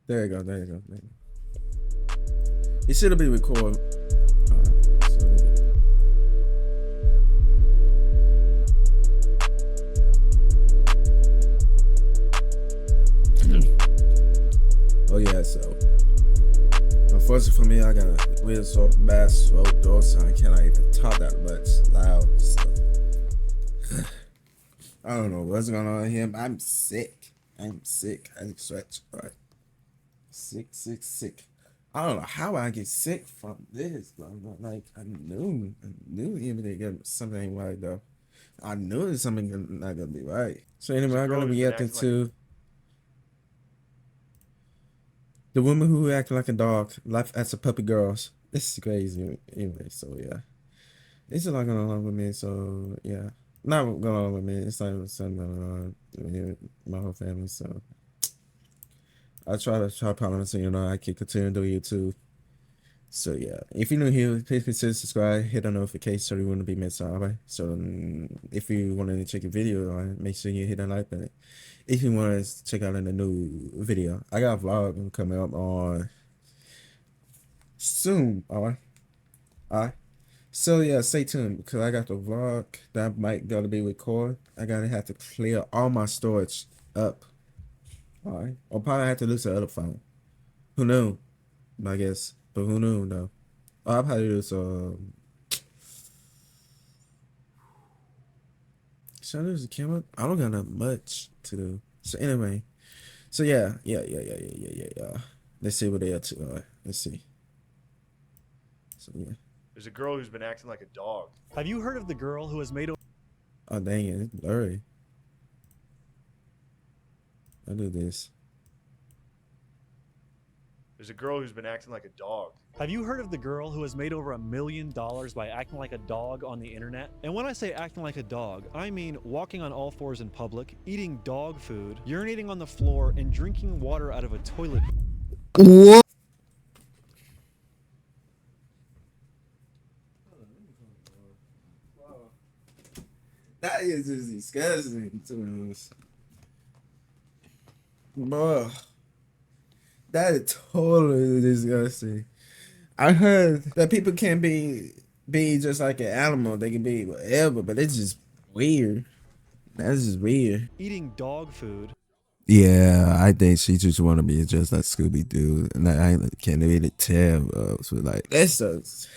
There you go. There you go. There you go. It should have been recorded. Oh yeah, so unfortunately for me, I got a real sore bad throat though, so I cannot even talk that much loud. So I don't know what's going on here. But I'm sick. I'm sick. I stretch. All right. Sick. I don't know how I get sick from this, but like I knew even they get something ain't right though. I knew there's something not gonna be right. So anyway, I'm gonna be reacting to the woman who acted like a dog, life as a puppy girls. This is crazy. Anyway, so yeah, this is not going along with me. So yeah, not going along with me. It's not something going on with my whole family. So I try promise, so you know I can continue to do YouTube. So yeah, if you're new here, please consider subscribe, hit the notification so you wouldn't be missed out. Right? So if you want to check a video, make sure you hit the like button. If you want to check out a new video, I got a vlog coming up on soon. All right. So yeah, stay tuned because I got the vlog that might gotta be recorded. I gotta have to clear all my storage up. All right, or probably have to lose the other phone. Who knew? I guess, but who knew though? Oh, I'll probably lose. Should I lose the camera? I don't got that much to do. So anyway, so yeah. Let's see what they are to. All right, let's see. So yeah. There's a girl who's been acting like a dog. Have you heard of the girl who has made a... Oh dang it, it's blurry. I'll do this. There's a girl who's been acting like a dog. Have you heard of the girl who has made over $1 million by acting like a dog on the internet? And when I say acting like a dog, I mean walking on all fours in public, eating dog food, urinating on the floor, and drinking water out of a toilet. What? That is just disgusting to us. Bro, that is totally disgusting. I heard that people can't be just like an animal. They can be whatever, but it's just weird. That's just weird. Eating dog food. Yeah, I think she just want to be just like Scooby Doo, and I can't really tell. So like that's just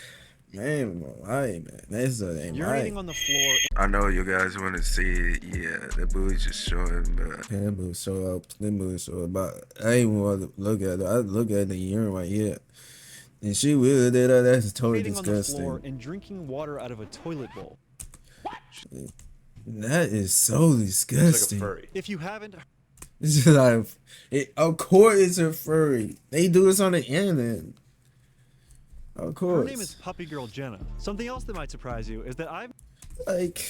man, man, that's just ain't right. Urinating on the floor. I know you guys want to see, yeah, the booty's just showing, but yeah, the booty show up, but I ain't want to look at it. I look at the urine right here, and she really did that. That's totally Urinating disgusting. on the floor and drinking water out of a toilet bowl. That is so disgusting. It's like a furry. If you haven't... It's just like, of course it's a furry. They do this on the internet. Of course. Her name is Puppy Girl Jenna. Something else that might surprise you is that like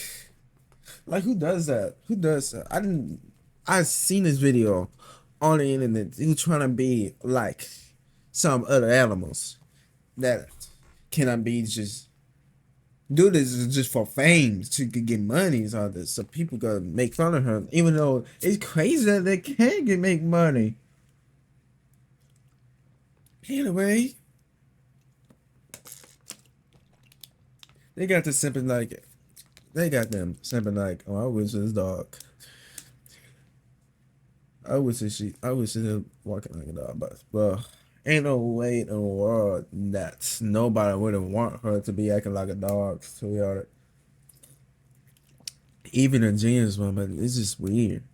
who does that? Who does that? I've seen this video on the internet. He trying to be like some other animals that cannot be just do this just for fame so you could get money or this. So people gotta make fun of her, even though it's crazy that they can make money. Anyway. They got the simping like, oh, I wish this dog. I wish it was walking like a dog, but well, ain't no way in the world that nobody wouldn't want her to be acting like a dog. So we are, even a genius woman, it's just weird.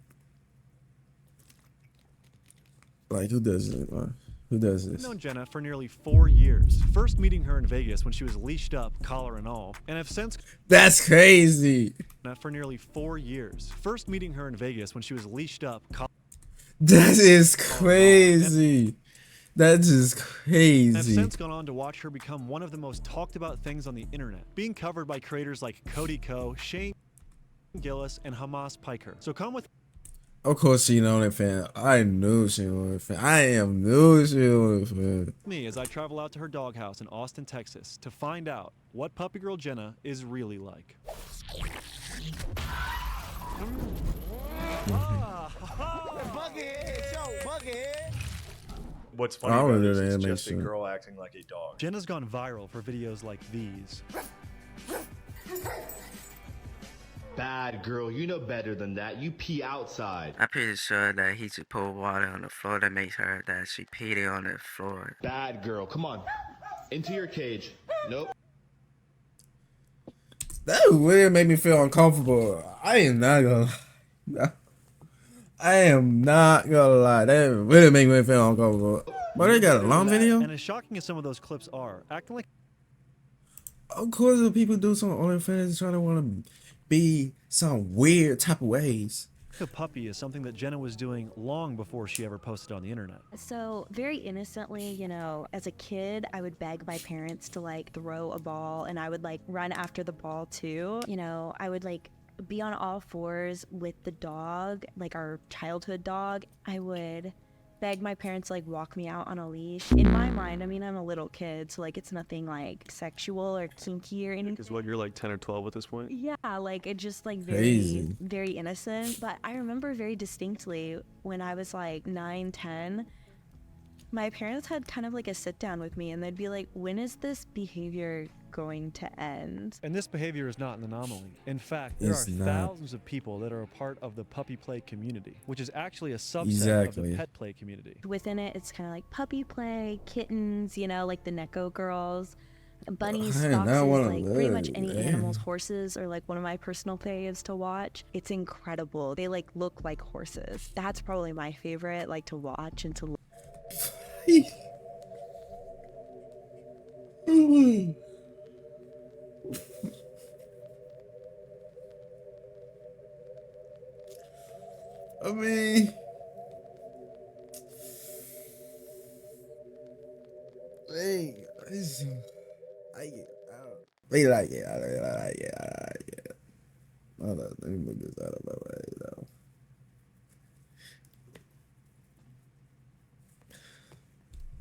Like who does it, man? Who does this? I've known Jenna for nearly 4 years. First meeting her in Vegas when she was leashed up, collar and all, and have since... That's crazy. For nearly 4 years. First meeting her in Vegas when she was leashed up, that is crazy. That's just crazy. And have since gone on to watch her become one of the most talked about things on the internet, being covered by creators like Cody Ko, Shane Gillis, and Hamas Piker. So come with... Of course she an OnlyFans. I knew she was OnlyFans. I knew she was OnlyFans. Me as I travel out to her doghouse in Austin, Texas to find out what Puppy Girl Jenna is really like. what's funny I about would it do is the it's anime just a shit. girl acting like a dog. Jenna's gone viral for videos like these. Bad girl, you know better than that. You pee outside. I'm pretty sure that he just poured water on the floor that makes her that she peed it on the floor. Bad girl, come on. Into your cage. Nope. That really made me feel uncomfortable. I am not gonna lie. I am not gonna lie. That really made me feel uncomfortable. But they got a long video? And as shocking as some of those clips are, acting like Of course, the people do some OnlyFans trying to want to be some weird type of ways. a puppy is something that Jenna was doing long before she ever posted on the internet. So very innocently, you know, as a kid, I would beg my parents to like throw a ball and I would like run after the ball too. You know, I would like be on all fours with the dog, like our childhood dog. I would beg my parents to like walk me out on a leash. In my mind, I mean, I'm a little kid, so like it's nothing like sexual or kinky or anything. Because what, you're like 10 or 12 at this point? Yeah, like it just like very, Crazy. very innocent. But I remember very distinctly when I was like 9, 10, my parents had kind of like a sit down with me and they'd be like, when is this behavior going to end? And this behavior is not an anomaly. In fact, there It's are not. thousands of people that are a part of the puppy play community, which is actually a subset of Exactly. the pet play community. Within it, it's kind of like puppy play, kittens, you know, like the Neko girls, bunnies, I did not foxes, wanna like pretty much look, any man. animals, horses, or like one of my personal faves to watch. It's incredible. They like look like horses. That's probably my favorite, like to watch and to look. I mean, hey, they like it. I like it. Hold on, let me move this out of my way though.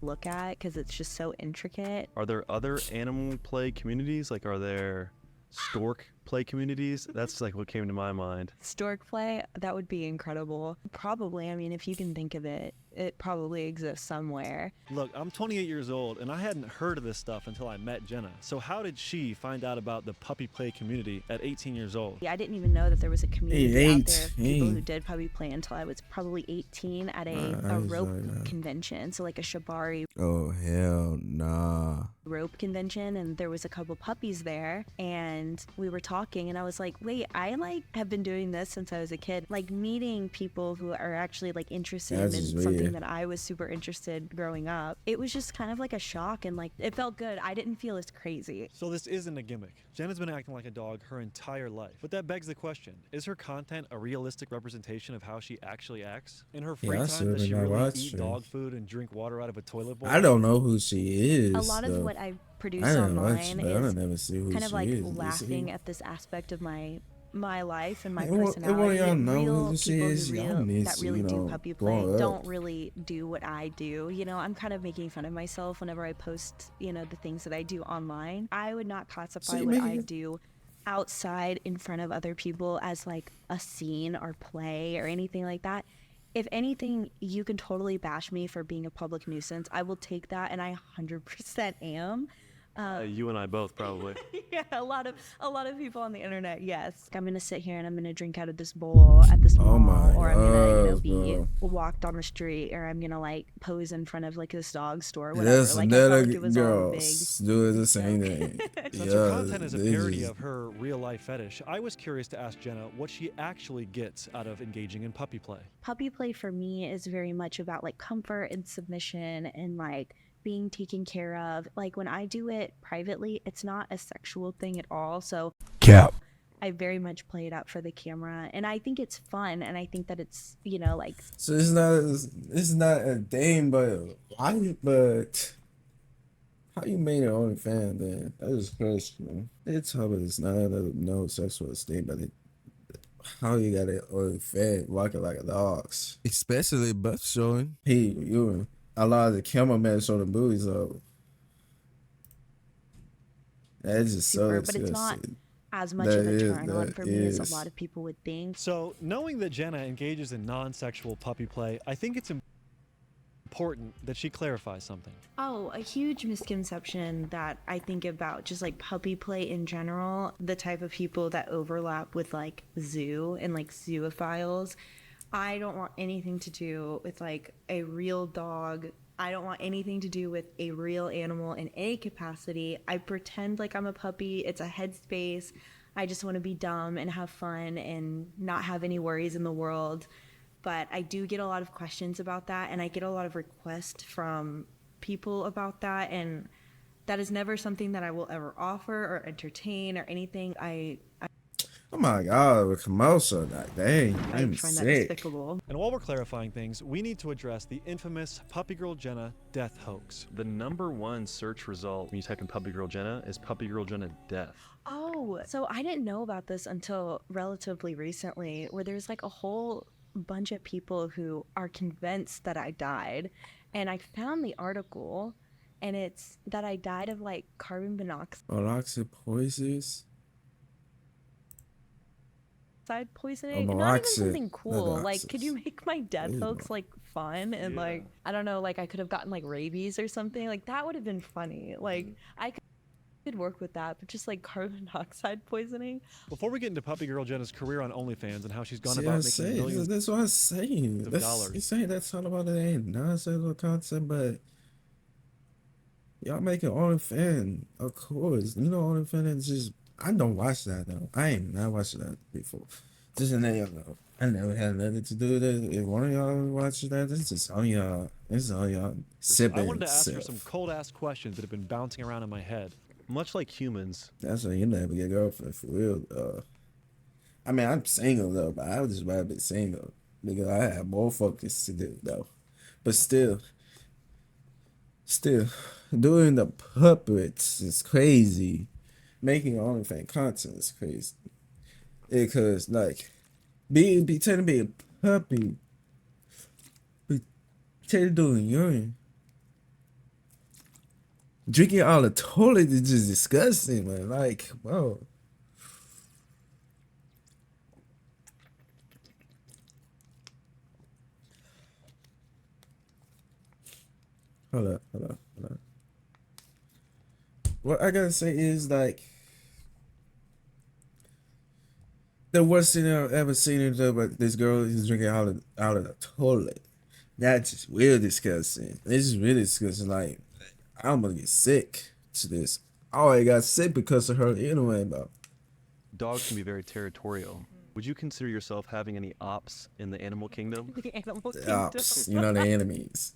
Look at because it's just so intricate. Are there other animal play communities? Like, are there stork play communities? That's like what came to my mind. Stork play, that would be incredible. Probably, I mean, if you can think of it, it probably exists somewhere. Look, I'm 28 years old and I hadn't heard of this stuff until I met Jenna. So how did she find out about the puppy play community at 18 years old? Yeah, I didn't even know that there was a community out there of people 18. who did puppy play until I was probably 18 at I a was rope like that. convention. So like a shibari Oh hell nah. rope convention, and there was a couple puppies there and we were talking and I was like, wait, I like have been doing this since I was a kid, like meeting people who are actually like interested That's in just something weird. that I was super interested growing up. It was just kind of like a shock and like it felt good. I didn't feel as crazy. So this isn't a gimmick. Jenna's been acting like a dog her entire life. But that begs the question, is her content a realistic representation of how she actually acts? In her free Yeah, I time, does she certainly really watch eat her. dog food and drink water out of a toilet bowl? I don't know who she is. A lot of though. what I produce I don't watch. online I is don't never see who kind of she like is. You laughing see? at this aspect of my life and my Hey, well, personality. y'all know Real who she people is. who Y'all need that to, really you do know, puppy grow play up. don't really do what I do. You know, I'm kind of making fun of myself whenever I post, you know, the things that I do online. I would not classify So what you I making- do outside in front of other people as like a scene or play or anything like that. If anything, you can totally bash me for being a public nuisance. I will take that, and I 100% am. You and I both, probably. Yeah, a lot of people on the internet. Yes, I'm gonna sit here and I'm gonna drink out of this bowl at this Oh mall, my or I'm gonna gosh, be bro. walked on the street, or I'm gonna like pose in front of like this dog store, whatever. Yes, Like I felt another like it was all a girl big. do the same thing. Since her Yeah, content is a they parody just- of her real life fetish, I was curious to ask Jenna what she actually gets out of engaging in puppy play. Puppy play for me is very much about like comfort and submission and like being taken care of. Like when I do it privately, it's not a sexual thing at all. So I very much play it out for the camera, and I think it's fun, and I think that it's, you know, like So it's not a thing, but why? But how you made it OnlyFans then? That is crazy, man. They tell me it's not no sexual esteem, but how you got it OnlyFans walking like a dog's, especially butt showing. Hey, you a lot of the cameramen show the booties up. That's just super, so but it's not disgusting. as much That of a is- turn on that for me as is. a lot of people would think. So, knowing that Jenna engages in non sexual puppy play, I think it's important that she clarifies something. Oh, a huge misconception that I think about just like puppy play in general, the type of people that overlap with like zoo and like zoophiles. I don't want anything to do with like a real dog. I don't want anything to do with a real animal in any capacity. I pretend like I'm a puppy. It's a headspace. I just want to be dumb and have fun and not have any worries in the world. But I do get a lot of questions about that, and I get a lot of requests from people about that, and that is never something that I will ever offer or entertain or anything. I Oh my god, with Kamosa, like, dang, I'm find that sick. despicable. And while we're clarifying things, we need to address the infamous Puppy Girl Jenna death hoax. The #1 search result when you type in Puppy Girl Jenna is Puppy Girl Jenna death. Oh, so I didn't know about this until relatively recently, where there's like a whole bunch of people who are convinced that I died. And I found the article, and it's that I died of like carbon monoxide Monoxide poisons. poisoning. Oh, Not even monoxide, something not cool. Like, could you oxys. make my death Ew. hoax like fun and like, I don't know, like I could have gotten like rabies or something. Like that would have been funny. Like I could work with that, but just like carbon monoxide poisoning. Before we get into Puppy Girl Jenna's career on OnlyFans and how she's gone See, about I'm making saying, millions that's what I'm saying. of That's, dollars. you saying that's all about it ain't nonsense or content, but y'all making OnlyFans, of course. You know, OnlyFans is just, I don't watch that though. I ain't not watched that before. Just in there, though. I never had nothing to do with it. If one of y'all watch that, this is on y'all. This is on y'all. Sipping. I wanted to ask her some cold ass questions that have been bouncing around in my head. Much like humans, That's why you never get a girlfriend for real. I mean, I'm single though, but I would just rather be single because I have more focus to do though. But still, doing the puppets is crazy. Making OnlyFans content is crazy because like pretending to be a puppy, pretending doing urine. Drinking out of the toilet is just disgusting, man. Like, whoa. Hold up. What I gotta say is like the worst thing I've ever seen is but this girl is drinking out of the toilet. That's just real disgusting. This is really disgusting. Like, I'm gonna get sick to this. I already got sick because of her anyway, bro. dogs can be very territorial. Would you consider yourself having any ops in the animal kingdom? The animal The kingdom. ops, you know, the enemies.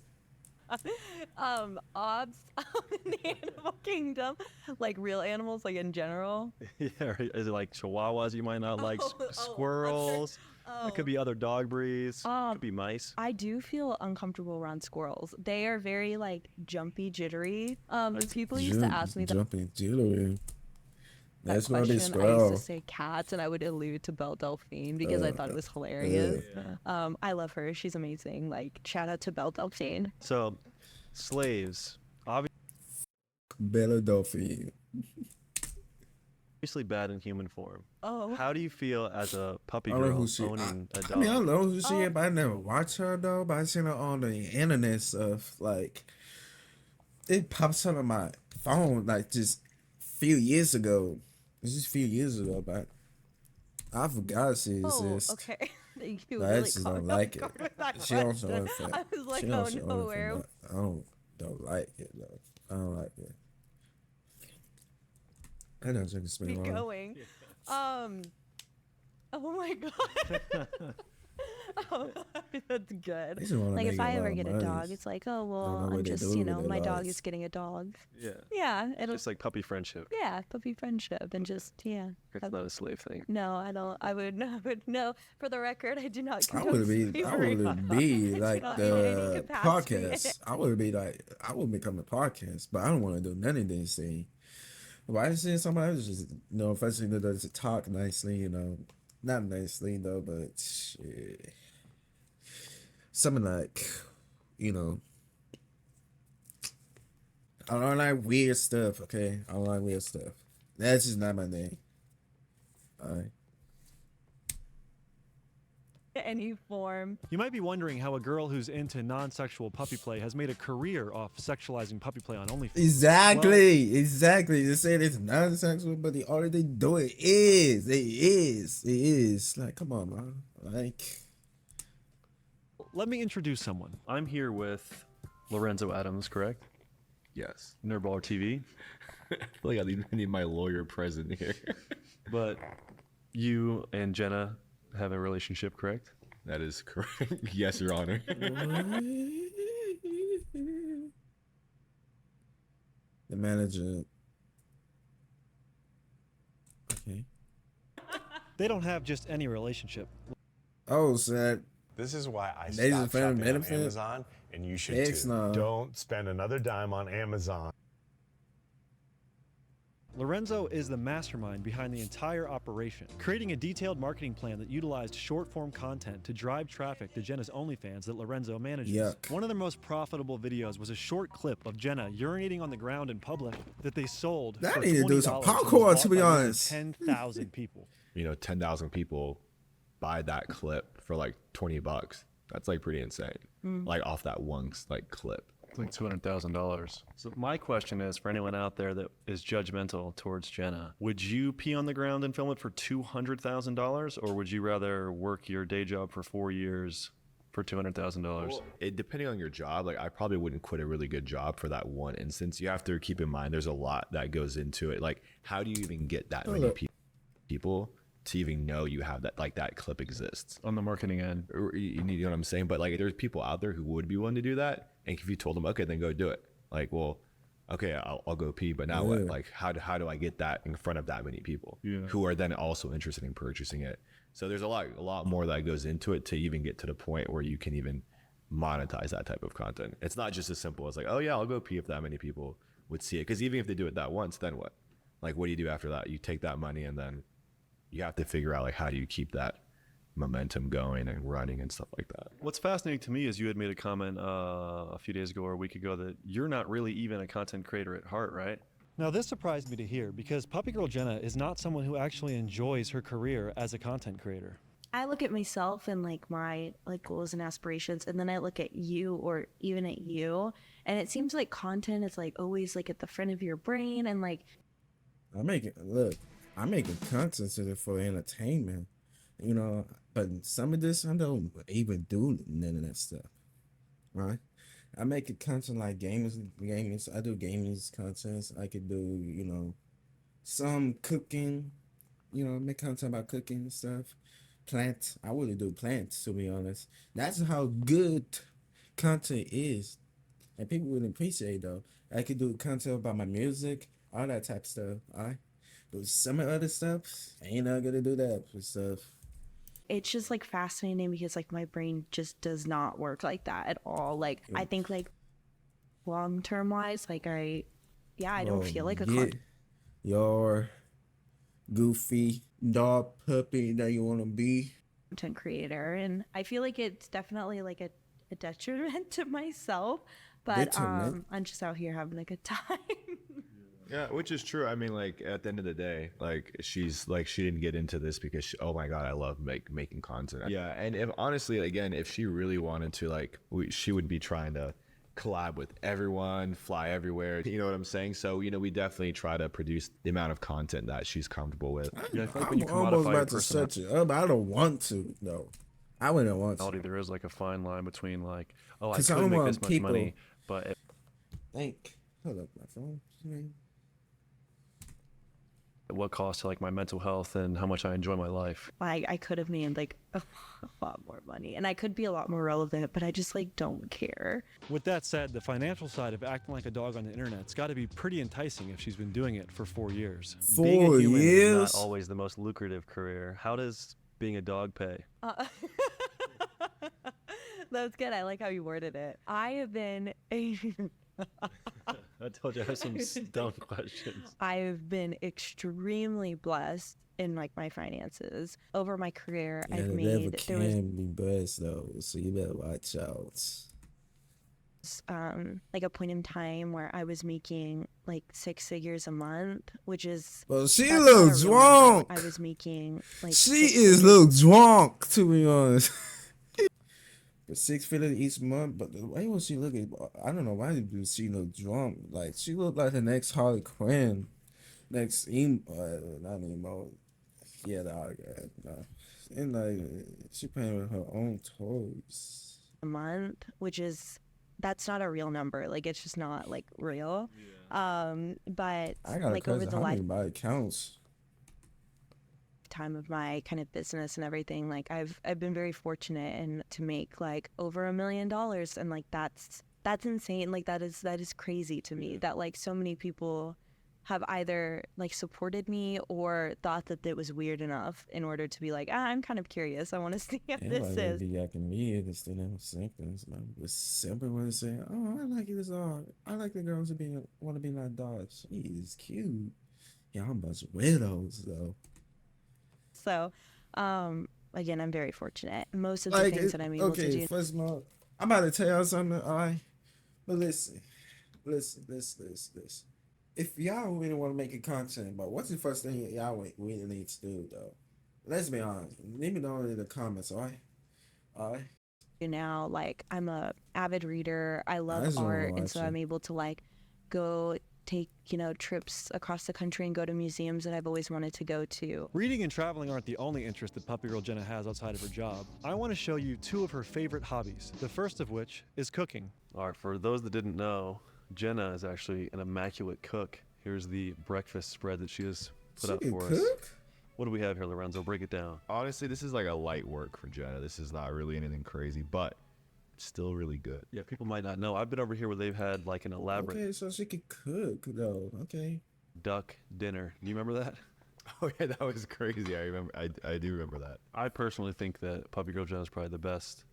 Odds in the animal kingdom, like real animals, like in general. Yeah, or is it like chihuahuas you might not like, squirrels? It could be other dog breeds. Could be mice. I do feel uncomfortable around squirrels. They are very like jumpy, jittery. People used to ask me that Jumping jittery. That's why they question. I used squirrel. to say cats, and I would allude to Belle Delphine because I thought it was hilarious. I love her. She's amazing. Like, shout out to Belle Delphine. So, slaves, Bella Dolphin. obviously bad in human form. Oh. How do you feel as a puppy I don't know girl who she. owning a dog? I mean, I don't know who she is, but I never watched her though. But I seen her on the internet stuff. Like, it pops up on my phone like just a few years ago. It's just a few years ago, but I forgot she exists. Oh, okay. You But I really just caught don't me off like it. guard with that She don't show question. anything. I was like, She don't oh show no, anything, where? but I don't like it though. I don't like it. I know drinking Be spring water. going. Oh my god. Oh, that's good. They just wanna Like, make if a I lot ever of get a money. dog, it's like, oh know well, what I'm they just, do you with know, their my dog lives. is getting a dog. Yeah, Yeah, it'll. just like puppy friendship. Yeah, puppy friendship and just It's not a slave thing. No, I don't. I would no. For the record, I do not. I condone would be slavery. like not in any the capacity. podcast. I would become a podcast, but I don't want to do none of these things. Why is it somebody else just first thing that does to talk nicely, not nicely though, but shit. Something like, I don't like weird stuff, okay? I don't like weird stuff. That's just not my name. Alright. any form. You might be wondering how a girl who's into non-sexual puppy play has made a career off sexualizing puppy play on OnlyFans. Exactly. They say it's non-sexual, but the all they do it is. Like, come on, man. Like, Let me introduce someone. I'm here with Lorenzo Adams, correct? Yes. Nerdballer TV. Like I need my lawyer present here. But you and Jenna have a relationship, correct? That is correct. Yes, Your Honor. the manager. Okay. They don't have just any relationship. Oh, sad. This is why I Ladies and stopped shopping on benefit. Amazon, and you should Heck too. no. Don't spend another dime on Amazon. Lorenzo is the mastermind behind the entire operation, creating a detailed marketing plan that utilized short-form content to drive traffic to Jenna's OnlyFans that Lorenzo manages. Yuck. One of their most profitable videos was a short clip of Jenna urinating on the ground in public that they sold That for need to do some $20 and was popcorn, bought to be by more than honest. 10,000 people. 10,000 people buy that clip for like $20. That's like pretty insane. Like off that one like clip. It's like $200,000. So my question is, for anyone out there that is judgmental towards Jenna, would you pee on the ground and film it for $200,000, or would you rather work your day job for 4 years for $200,000? It depending on your job, like I probably wouldn't quit a really good job for that one instance. You have to keep in mind there's a lot that goes into it. Like how do you even get that many people to even know you have that, like that clip exists? On the marketing end. Or, you know what I'm saying? But like there's people out there who would be willing to do that, and if you told them, okay, then go do it. Like, well, okay, I'll go pee, but now what? Like how do I get that in front of that many people who are then also interested in purchasing it? So there's a lot more that goes into it to even get to the point where you can even monetize that type of content. It's not just as simple as like, oh yeah, I'll go pee if that many people would see it. Because even if they do it that once, then what? Like what do you do after that? You take that money and then you have to figure out like how do you keep that momentum going and running and stuff like that. What's fascinating to me is you had made a comment a few days ago or a week ago that you're not really even a content creator at heart, right? Now, this surprised me to hear because Puppy Girl Jenna is not someone who actually enjoys her career as a content creator. I look at myself and like my like goals and aspirations, and then I look at you or even at you, and it seems like content is like always like at the front of your brain, and like I'm making content for entertainment, but some of this I don't even do none of that stuff, right? I make a content like gamers. I do gaming content. I could do, some cooking, make content about cooking and stuff. Plants. I wouldn't do plants, to be honest. That's how good content is. And people wouldn't appreciate though. I could do content about my music, all that type of stuff. Alright. But some of the other stuff, I ain't not gonna do that for stuff. it's just like fascinating because like my brain just does not work like that at all. Like I think like long term wise, like I don't feel like a your goofy dog puppy that you want to be content creator, and I feel like it's definitely like a detriment to myself, but I'm just out here having a good time. Yeah, which is true. I mean, like at the end of the day, like she's like she didn't get into this because she, oh my god, I love making content. Yeah, and if honestly, again, if she really wanted to, like, she would be trying to collab with everyone, fly everywhere. You know what I'm saying? So we definitely try to produce the amount of content that she's comfortable with. Yeah, I feel like I'm when you almost commodify your about to search it up. I don't want to though. I wouldn't want to. there is like a fine line between like, oh, I 'Cause I could don't make want this much people- money, but Hold up, my phone. at what cost to like my mental health and how much I enjoy my life. I could have made like a lot more money, and I could be a lot more relevant, but I just like don't care. With that said, the financial side of acting like a dog on the internet's got to be pretty enticing if she's been doing it for 4 years. Being a 4 human years. is not always the most lucrative career. How does being a dog pay? That was good. I like how you worded it. I have been I told you I have some dumb questions. I've been extremely blessed in like my finances over my career. Yeah, I've the made devil can be blessed though, so you better watch out. like a point in time where I was making like 6 figures a month, which is Well, she that's not a looks real number. drunk. I was making like She 6 is figures. look drunk, to be honest. But 6 figures each month, but the way was she looking, I don't know why did she look drunk. Like she looked like the next Harley Quinn, next not emo. Yeah, the Harley Quinn. No. And like she paying with her own toys. A month, which is that's not a real number. Like it's just not like real. But I got like a over cousin. the How many lifetime body counts? of my kind of business and everything, like I've been very fortunate and to make like over $1 million, and like that's insane. Like that is crazy to me that like so many people have either like supported me or thought that it was weird enough in order to be like, I'm kind of curious. I want to see what this Everybody is. be acting weird and still have symptoms. Like it's simple when they say, "Oh, I like this dog. I like the girls who want to be like dogs. She is cute." Yeah, I'm a bunch of widows though. So, again, I'm very fortunate. Most of the Like, things that I'm able to do. first of all, I'm about to tell y'all something. All right, but listen. If y'all really want to make a content, but what's the first thing y'all really need to do though? Let's be honest. Leave me know in the comments. All right. Now, like I'm a avid reader. I I love just wanna art, and so watch it. I'm able to like go take trips across the country and go to museums that I've always wanted to go to. Reading and traveling aren't the only interest that Puppy Girl Jenna has outside of her job. I want to show you 2 of her favorite hobbies, the first of which is cooking. All right, for those that didn't know, Jenna is actually an immaculate cook. Here's the breakfast spread that she has put She up can for us. cook? What do we have here, Lorenzo? Break it down. Honestly, this is like a light work for Jenna. This is not really anything crazy, but it's still really good. Yeah, people might not know. I've been over here where they've had like an elaborate Okay, so she can cook though. Okay. duck dinner. Do you remember that? Oh yeah, that was crazy. I remember. I do remember that. I personally think that Puppy Girl Jenna is probably the best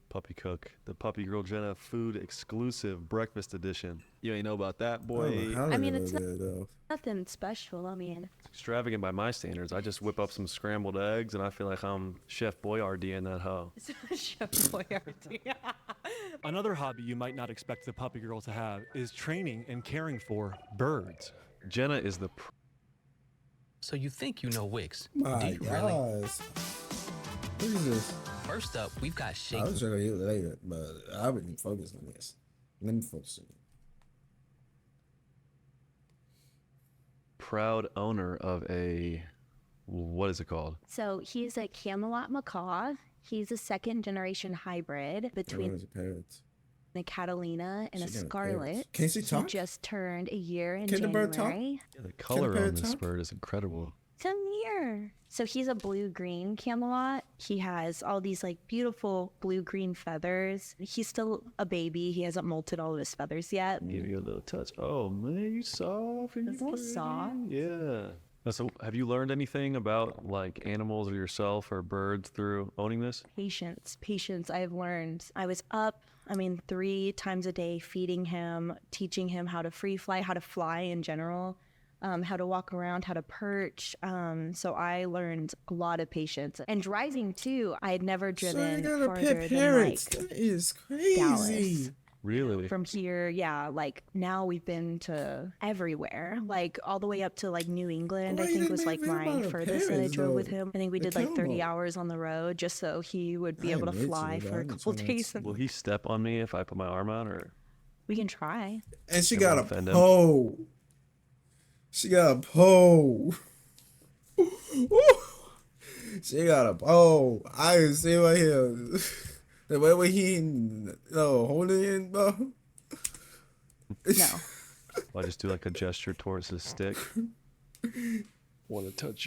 puppy cook. The Puppy Girl Jenna food exclusive breakfast edition. You ain't know about that, boy. I mean, it's good though. nothing special. I mean, Extravagant by my standards. I just whip up some scrambled eggs and I feel like I'm Chef Boyardee in that hoe. Chef Boyardee. Another hobby you might not expect the Puppy Girl to have is training and caring for birds. Jenna is the So you think you know Wix? My Do you really? gosh. What is this? First up, we've got Shake. I was trying to get it later, but I wouldn't focus on this. Let me focus on it. proud owner of a, what is it called? So he's a Camelot macaw. He's a second generation hybrid between a Catalina and a Scarlet. Can she talk? He just turned a year in Can the January. bird talk? Yeah, the color on bird this talk? bird is incredible. Come here. So he's a blue-green Camelot. He has all these like beautiful blue-green feathers. He's still a baby. He hasn't molted all of his feathers yet. Give you a little touch. Oh man, you soft and It's you a little pretty. soft. Yeah. So have you learned anything about like animals or yourself or birds through owning this? Patience. I've learned. I was up, 3 times a day feeding him, teaching him how to free fly, how to fly in general, how to walk around, how to perch. So I learned a lot of patience. And driving too, I had never So you driven got a farther pet than parrots. like That is crazy. Dallas. Really? From here, yeah, like now we've been to everywhere, like all the way up to like New England. Why I you think didn't was like make me my about the furthest that I parrots, drove with though? him. I think we The did like 30 Camelot. hours on the road just so he would be I able to admit to fly it, for I a didn't couple try days. Will he step on me if I put my arm out, or We can try. And she It got won't a offend him. pole. She got a pole. She got a pole. I can see right here. The way when he holding it, bro. No. I just do like a gesture towards his stick? I want to touch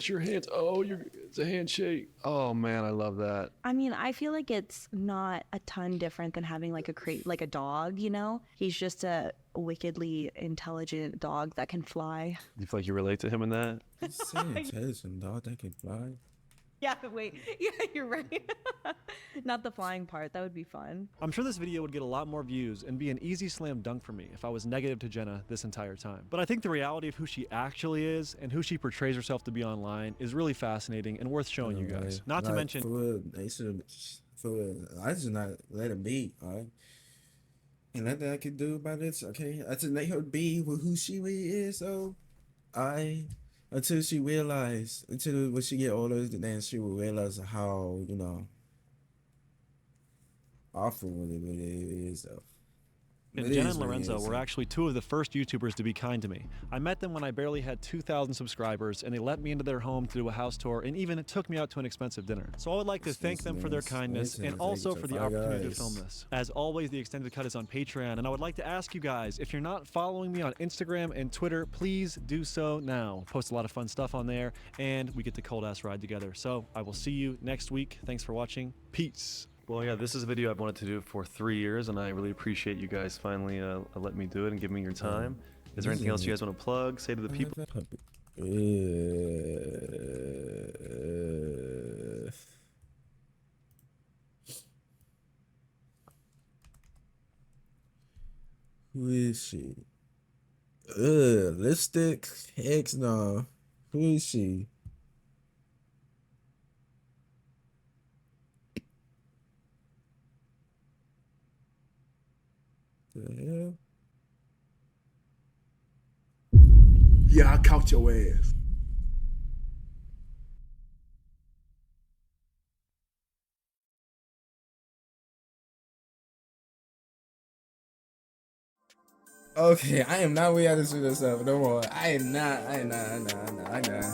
your hands. Oh, it's a handshake. Oh man, I love that. I feel like it's not a ton different than having like a dog, you know? He's just a wickedly intelligent dog that can fly. You feel like you relate to him in that? It's so intelligent, dog that can fly. Yeah, wait. Yeah, you're right. Not the flying part. That would be fun. I'm sure this video would get a lot more views and be an easy slam dunk for me if I was negative to Jenna this entire time. But I think the reality of who she actually is and who she portrays herself to be online is really fascinating and worth showing you guys. Not to mention, I should not let him be. All right. And nothing I could do about it. Okay, I just let her be with who she really is. So I until she realize until when she get older, then she will realize how awful it really is. Though. And It Jenna is and what it Lorenzo is, were though. actually two of the first YouTubers to be kind to me. I met them when I barely had 2,000 subscribers, and they let me into their home to do a house tour, and even took me out to an expensive dinner. So I would like to thank them for their kindness, and also for the opportunity to film this. As always, the extended cut is on Patreon, and I would like to ask you guys, if you're not following me on Instagram and Twitter, please do so now. Post a lot of fun stuff on there, and we get to cold ass ride together. So I will see you next week. Thanks for watching. Peace. Well, yeah, this is a video I've wanted to do for 3 years, and I really appreciate you guys finally letting me do it and giving me your time. Is there anything else you guys want to plug, say to the people? Who is she? Lipstick? Heck no. Who is she? The hell? Yeah, I caught your ass. Okay, I am not way out of this stuff. No more. I am not. I know.